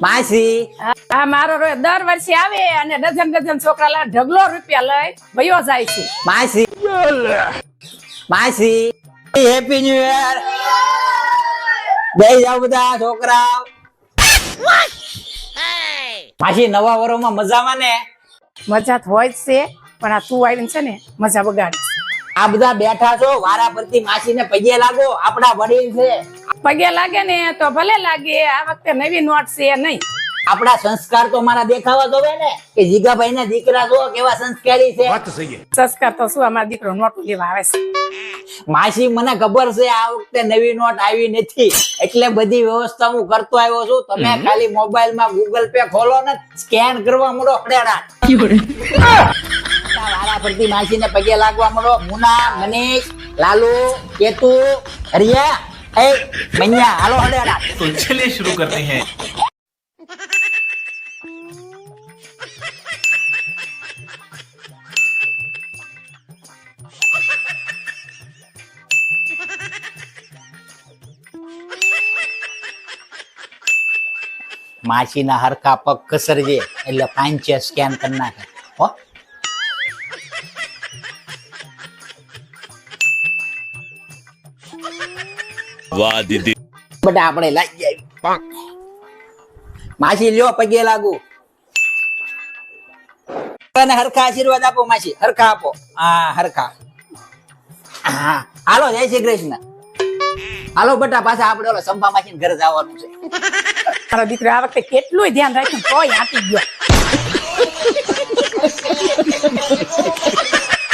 માસી આ મારો દર વર્ષે આવે અને ડઝન છોકરા લા ઢગલો રૂપિયા લઈ વયો જાય છે. માસી માસી હેપી ન્યુ યર. બે જાવ બધા છોકરા. માસી નવા વરોમાં મજામાં ને? મજા તો હોય જ છે પણ આ તું આવીને છે ને મજા બગાડી. આ બધા બેઠા છો વારા પરથી માસીને પગે લાગો, આપડા વડીલ છે. પગે લાગે ને તો ભલે લાગે, આ વખતે નવી નોટ છે નહીં. આપડા સંસ્કાર તો મારા દેખાવા જોવે ને કે જીગાભાઈ ના દીકરા જો કેવા સંસ્કારી છે. સંસ્કાર તો શું, અમારો દીકરો નોટું લેવા આવે છે. માસી મને ખબર છે આ વખતે નવી નોટ આવી નથી એટલે બધી વ્યવસ્થા હું કરતો આવ્યો છું. તમે ખાલી મોબાઈલ માં ગૂગલ પે ખોલો ને સ્કેન કરવા મળો ફડેડા. વારા પરથી માસીને પગે લાગવા મળો. મુના, મનીષ, લાલુ, કેતુ, હરિયા, એ મૈયા, હાલો ફડેડા. तो चलिए शुरू करते हैं. માસીના હરખા પગ કસરજે એટલે પાંચે સ્કેન કરી નાખે હો. વાહ દીદી. બટા આપણે લાગી આવી. માસી લ્યો પગે લાગુ અને હરખા આશીર્વાદ આપો માસી. હરખા આપો. હા હરખા. હા હાલો જય શ્રી કૃષ્ણ. હાલો બટા પાછા આપણે ઓલો સંભા માસી ઘરે જવાનું છે. મારો દીકરો આ વખતે કેટલું ધ્યાન રાખ્યું તોય આટી ગયો.